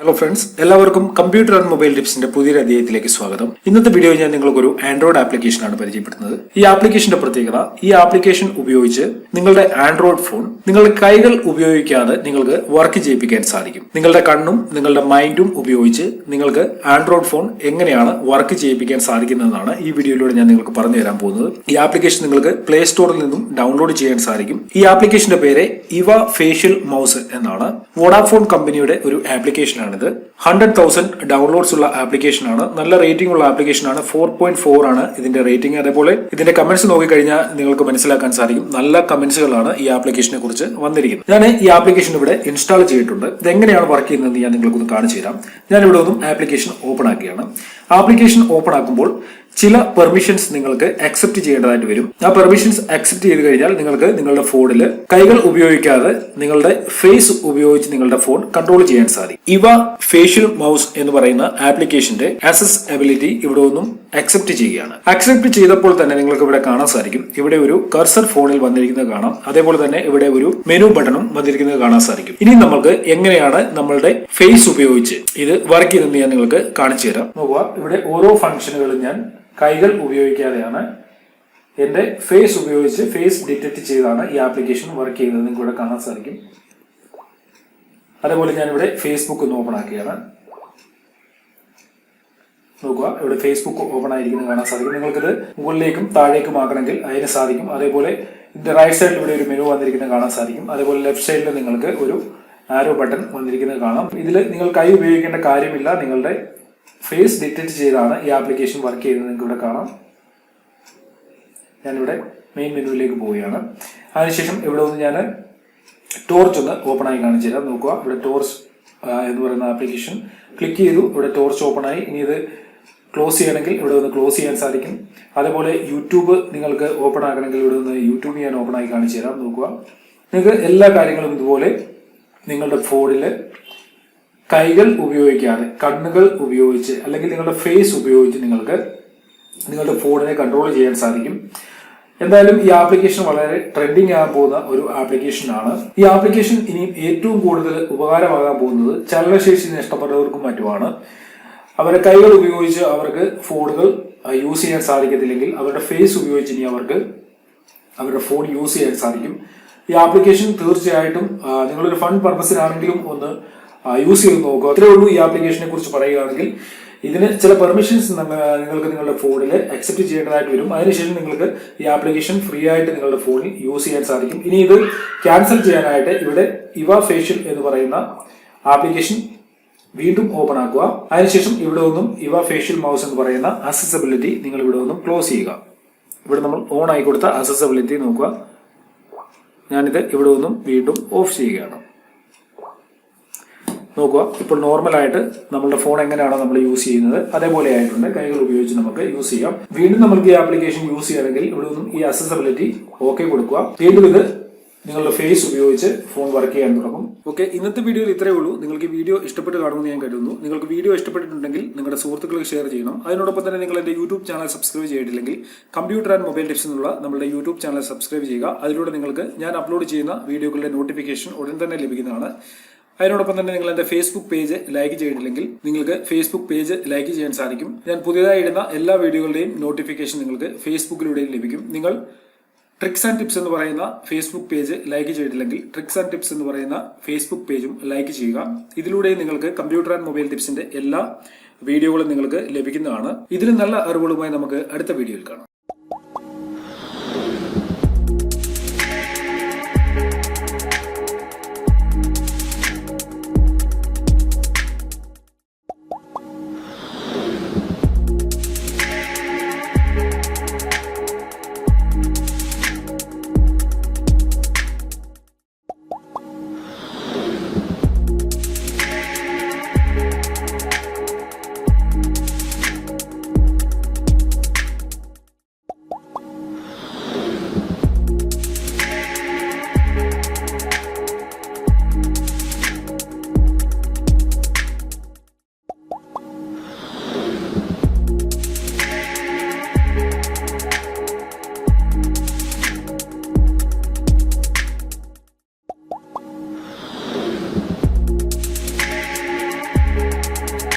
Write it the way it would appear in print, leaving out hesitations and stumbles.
Hello friends, എല്ലാവർക്കും computer and mobile ടിപ്സിന്റെ പുതിയൊരു അധ്യായത്തിലേക്ക് സ്വാഗതം. ഇന്നത്തെ വീഡിയോ ഞാൻ നിങ്ങൾക്കൊരു ആൻഡ്രോയിഡ് ആപ്ലിക്കേഷനാണ് പരിചയപ്പെടുത്തുന്നത്. ഈ ആപ്ലിക്കേഷന്റെ പ്രത്യേകത, ഈ ആപ്ലിക്കേഷൻ ഉപയോഗിച്ച് നിങ്ങളുടെ ആൻഡ്രോയിഡ് ഫോൺ നിങ്ങളുടെ കൈകൾ ഉപയോഗിക്കാതെ നിങ്ങൾക്ക് വർക്ക് ചെയ്യിപ്പിക്കാൻ സാധിക്കും. നിങ്ങളുടെ കണ്ണും നിങ്ങളുടെ മൈൻഡും ഉപയോഗിച്ച് നിങ്ങൾക്ക് ആൻഡ്രോയിഡ് ഫോൺ എങ്ങനെയാണ് വർക്ക് ചെയ്യിപ്പിക്കാൻ സാധിക്കുന്നതെന്നാണ് ഈ വീഡിയോയിലൂടെ ഞാൻ നിങ്ങൾക്ക് പറഞ്ഞു തരാൻ പോകുന്നത്. ഈ ആപ്ലിക്കേഷൻ നിങ്ങൾക്ക് പ്ലേ സ്റ്റോറിൽ നിന്നും ഡൗൺലോഡ് ചെയ്യാൻ സാധിക്കും. ഈ ആപ്ലിക്കേഷന്റെ പേര് ഇവ ഫേഷ്യൽ മൗസ് എന്നാണ്. വോഡാഫോൺ കമ്പനിയുടെ ഒരു ആപ്ലിക്കേഷനാണ്. 100,000 ഡൗൺലോഡ്സ് ഉള്ള ആപ്ലിക്കേഷൻ ആണ്. നല്ല റേറ്റിംഗ് ഉള്ള ആപ്ലിക്കേഷൻ ആണ്. 4.4 ആണ് ഇതിന്റെ റേറ്റിംഗ്. അതേപോലെ ഇതിന്റെ കമന്റ്സ് നോക്കിക്കഴിഞ്ഞാൽ നിങ്ങൾക്ക് മനസ്സിലാക്കാൻ സാധിക്കും, നല്ല കമന്റ്സുകളാണ് ഈ ആപ്ലിക്കേഷനെ കുറിച്ച് വന്നിരിക്കുന്നത്. ഞാൻ ഈ ആപ്ലിക്കേഷൻ ഇവിടെ ഇൻസ്റ്റാൾ ചെയ്തിട്ടുണ്ട്. ഇത് എങ്ങനെയാണ് വർക്ക് ചെയ്യുന്നത് ഞാൻ നിങ്ങൾക്കൊന്ന് കാണിച്ചു തരാം. ഞാൻ ഇവിടെ ഒന്നും ആപ്ലിക്കേഷൻ ഓപ്പൺ ആക്കിയാണ്. ആപ്ലിക്കേഷൻ ഓപ്പൺ ആക്കുമ്പോൾ ചില പെർമിഷൻസ് നിങ്ങൾക്ക് അക്സെപ്റ്റ് ചെയ്യേണ്ടതായിട്ട് വരും. ആ പെർമിഷൻസ് അക്സെപ്റ്റ് ചെയ്ത് കഴിഞ്ഞാൽ നിങ്ങൾക്ക് നിങ്ങളുടെ ഫോണിൽ കൈകൾ ഉപയോഗിക്കാതെ നിങ്ങളുടെ ഫേസ് ഉപയോഗിച്ച് നിങ്ങളുടെ ഫോൺ കൺട്രോൾ ചെയ്യാൻ സാധിക്കും. ഇവ ഫേഷ്യൽ മൗസ് എന്ന് പറയുന്ന ആപ്ലിക്കേഷന്റെ ആക്സസിബിലിറ്റി ഇവിടെ ഒന്നും അക്സെപ്റ്റ് ചെയ്യുകയാണ്. അക്സെപ്റ്റ് ചെയ്തപ്പോൾ തന്നെ നിങ്ങൾക്ക് ഇവിടെ കാണാൻ സാധിക്കും, ഇവിടെ ഒരു കർസർ ഫോണിൽ വന്നിരിക്കുന്നത് കാണാം. അതേപോലെ തന്നെ ഇവിടെ ഒരു മെനു ബട്ടണും വന്നിരിക്കുന്നത് കാണാൻ സാധിക്കും. ഇനി നമുക്ക് എങ്ങനെയാണ് നമ്മളുടെ ഫേസ് ഉപയോഗിച്ച് ഇത് വർക്ക് ചെയ്യുന്നത് ഞാൻ നിങ്ങൾക്ക് കാണിച്ചു തരാം. നോക്കുക, ഇവിടെ ഓരോ ഫംഗ്ഷനുകളും ഞാൻ കൈകൾ ഉപയോഗിക്കാതെയാണ് എന്റെ ഫേസ് ഉപയോഗിച്ച് ഫേസ് ഡിറ്റക്ട് ചെയ്താണ് ഈ ആപ്ലിക്കേഷൻ വർക്ക് ചെയ്യുന്നത്. നിങ്ങൾക്ക് ഇവിടെ കാണാൻ സാധിക്കും. അതേപോലെ ഞാനിവിടെ ഫേസ്ബുക്ക് ഒന്ന് ഓപ്പൺ ആക്കിയാണ്. നോക്കുക, ഇവിടെ ഫേസ്ബുക്ക് ഓപ്പൺ ആയിരിക്കുന്നത് കാണാൻ സാധിക്കും. നിങ്ങൾക്കിത് മുകളിലേക്കും താഴേക്കും ആക്കണമെങ്കിൽ അതിന് സാധിക്കും. അതേപോലെ ഇതിന്റെ റൈറ്റ് സൈഡിൽ ഇവിടെ ഒരു മെനു വന്നിരിക്കുന്നത് കാണാൻ സാധിക്കും. അതേപോലെ ലെഫ്റ്റ് സൈഡിൽ നിങ്ങൾക്ക് ഒരു ആരോ ബട്ടൺ വന്നിരിക്കുന്നത് കാണാം. ഇതിൽ നിങ്ങൾ കൈ ഉപയോഗിക്കേണ്ട കാര്യമില്ല. നിങ്ങളുടെ ഫേസ് ഡിറ്റക്ട് ചെയ്താണ് ഈ ആപ്ലിക്കേഷൻ വർക്ക് ചെയ്യുന്നത്. നിങ്ങൾക്ക് ഇവിടെ കാണാം. ഞാനിവിടെ മെയിൻ മെനുവിലേക്ക് പോവുകയാണ്. അതിനുശേഷം ഇവിടെ ഒന്ന് ഞാൻ ടോർച്ച് ഒന്ന് ഓപ്പൺ ആയി കാണിച്ചു തരാം. നോക്കുക, ഇവിടെ ടോർച്ച് എന്ന് പറയുന്ന ആപ്ലിക്കേഷൻ ക്ലിക്ക് ചെയ്തു. ഇവിടെ ടോർച്ച് ഓപ്പൺ ആയി. ഇനി ഇത് ക്ലോസ് ചെയ്യണമെങ്കിൽ ഇവിടെ ഒന്ന് ക്ലോസ് ചെയ്യാൻ സാധിക്കും. അതേപോലെ യൂട്യൂബ് നിങ്ങൾക്ക് ഓപ്പൺ ആക്കണമെങ്കിൽ ഇവിടെ ഒന്ന് യൂട്യൂബ് ഞാൻ ഓപ്പൺ ആയി കാണിച്ചു തരാം. നോക്കുക, നിങ്ങൾക്ക് എല്ലാ കാര്യങ്ങളും ഇതുപോലെ നിങ്ങളുടെ ഫോണിൽ കൈകൾ ഉപയോഗിക്കാതെ കണ്ണുകൾ ഉപയോഗിച്ച് അല്ലെങ്കിൽ നിങ്ങളുടെ ഫേസ് ഉപയോഗിച്ച് നിങ്ങൾക്ക് നിങ്ങളുടെ ഫോണിനെ കൺട്രോൾ ചെയ്യാൻ സാധിക്കും. എന്തായാലും ഈ ആപ്ലിക്കേഷൻ വളരെ ട്രെൻഡിങ് ആകാൻ പോകുന്ന ഒരു ആപ്ലിക്കേഷനാണ്. ഈ ആപ്ലിക്കേഷൻ ഇനിയും ഏറ്റവും കൂടുതൽ ഉപകാരമാകാൻ പോകുന്നത് ചലനശേഷി നഷ്ടപ്പെട്ടവർക്കും മറ്റുമാണ്. അവരുടെ കൈകൾ ഉപയോഗിച്ച് അവർക്ക് ഫോണുകൾ യൂസ് ചെയ്യാൻ സാധിക്കത്തില്ലെങ്കിൽ അവരുടെ ഫേസ് ഉപയോഗിച്ച് ഇനി അവർക്ക് അവരുടെ ഫോൺ യൂസ് ചെയ്യാൻ സാധിക്കും. ഈ ആപ്ലിക്കേഷൻ തീർച്ചയായിട്ടും നിങ്ങളൊരു ഫൺ പർപ്പസിനാണെങ്കിലും ഒന്ന് യൂസ് ചെയ്ത് നോക്കുക. അത്രേ ഉള്ളൂ ഈ ആപ്ലിക്കേഷനെ കുറിച്ച് പറയുകയാണെങ്കിൽ. ഇതിന് ചില പെർമിഷൻസ് നിങ്ങൾക്ക് നിങ്ങളുടെ ഫോണിൽ അക്സെപ്റ്റ് ചെയ്യേണ്ടതായിട്ട് വരും. അതിനുശേഷം നിങ്ങൾക്ക് ഈ ആപ്ലിക്കേഷൻ ഫ്രീ ആയിട്ട് നിങ്ങളുടെ ഫോണിൽ യൂസ് ചെയ്യാൻ സാധിക്കും. ഇനി ഇത് ക്യാൻസൽ ചെയ്യാനായിട്ട് ഇവിടെ ഇവ ഫേഷ്യൽ എന്ന് പറയുന്ന ആപ്ലിക്കേഷൻ വീണ്ടും ഓപ്പൺ ആക്കുക. അതിനുശേഷം ഇവിടെ ഒന്നും ഇവ ഫേഷ്യൽ മൗസ് എന്ന് പറയുന്ന അക്സസിബിലിറ്റി നിങ്ങൾ ഇവിടെ ഒന്നും ക്ലോസ് ചെയ്യുക. ഇവിടെ നമ്മൾ ഓൺ ആയി കൊടുത്ത അക്സസിബിലിറ്റി നോക്കുക. ഞാനിത് ഇവിടെ ഒന്നും വീണ്ടും ഓഫ് ചെയ്യുകയാണ്. നോക്കുക, ഇപ്പോൾ നോർമലായിട്ട് നമ്മുടെ ഫോൺ എങ്ങനെയാണോ നമ്മൾ യൂസ് ചെയ്യുന്നത് അതേപോലെ ആയിട്ടുണ്ട്. കൈകൾ ഉപയോഗിച്ച് നമുക്ക് യൂസ് ചെയ്യാം. വീണ്ടും നമുക്ക് ഈ ആപ്ലിക്കേഷൻ യൂസ് ചെയ്യണമെങ്കിൽ ഇവിടെ നിന്നും ഈ അക്സസിബിലിറ്റി ഓക്കെ കൊടുക്കുക. വീണ്ടും ഇത് നിങ്ങളുടെ ഫേസ് ഉപയോഗിച്ച് ഫോൺ വർക്ക് ചെയ്യാൻ തുടങ്ങും. ഓക്കെ, ഇന്നത്തെ വീഡിയോയിൽ ഇത്രയേ ഉള്ളൂ. നിങ്ങൾക്ക് വീഡിയോ ഇഷ്ടപ്പെട്ട് കാണുമെന്ന് ഞാൻ കരുതുന്നു. നിങ്ങൾക്ക് വീഡിയോ ഇഷ്ടപ്പെട്ടിട്ടുണ്ടെങ്കിൽ നിങ്ങളുടെ സുഹൃത്തുക്കൾക്ക് ഷെയർ ചെയ്യണം. അതിനോടൊപ്പം തന്നെ നിങ്ങൾ എൻ്റെ യൂട്യൂബ് ചാനൽ സബ്സ്ക്രൈബ് ചെയ്തിട്ടില്ലെങ്കിൽ കമ്പ്യൂട്ടർ ആൻഡ് മൊബൈൽ ടിപ്സ് എന്നുള്ള നമ്മുടെ യൂട്യൂബ് ചാനൽ സബ്സ്ക്രൈബ് ചെയ്യുക. അതിലൂടെ നിങ്ങൾക്ക് ഞാൻ അപ്ലോഡ് ചെയ്യുന്ന വീഡിയോകളുടെ നോട്ടിഫിക്കേഷൻ ഉടൻ തന്നെ ലഭിക്കുന്നതാണ്. അതിനോടൊപ്പം തന്നെ നിങ്ങൾ എൻ്റെ ഫേസ്ബുക്ക് പേജ് ലൈക്ക് ചെയ്തിട്ടില്ലെങ്കിൽ നിങ്ങൾക്ക് ഫേസ്ബുക്ക് പേജ് ലൈക്ക് ചെയ്യാൻ സാധിക്കും. ഞാൻ പുതിയതായി ഇടുന്ന എല്ലാ വീഡിയോകളുടെയും നോട്ടിഫിക്കേഷൻ നിങ്ങൾക്ക് ഫേസ്ബുക്കിലൂടെയും ലഭിക്കും. നിങ്ങൾ ട്രിക്സ് ആൻഡ് ടിപ്സ് എന്ന് പറയുന്ന ഫേസ്ബുക്ക് പേജ് ലൈക്ക് ചെയ്തിട്ടില്ലെങ്കിൽ ട്രിക്സ് ആൻഡ് ടിപ്സ് എന്ന് പറയുന്ന ഫേസ്ബുക്ക് പേജും ലൈക്ക് ചെയ്യുക. ഇതിലൂടെ നിങ്ങൾക്ക് കമ്പ്യൂട്ടർ ആൻഡ് മൊബൈൽ ടിപ്സിന്റെ എല്ലാ വീഡിയോകളും നിങ്ങൾക്ക് ലഭിക്കുന്നതാണ്. ഇതിലും നല്ല അറിവുകളുമായി നമുക്ക് അടുത്ത വീഡിയോയിൽ കാണാം.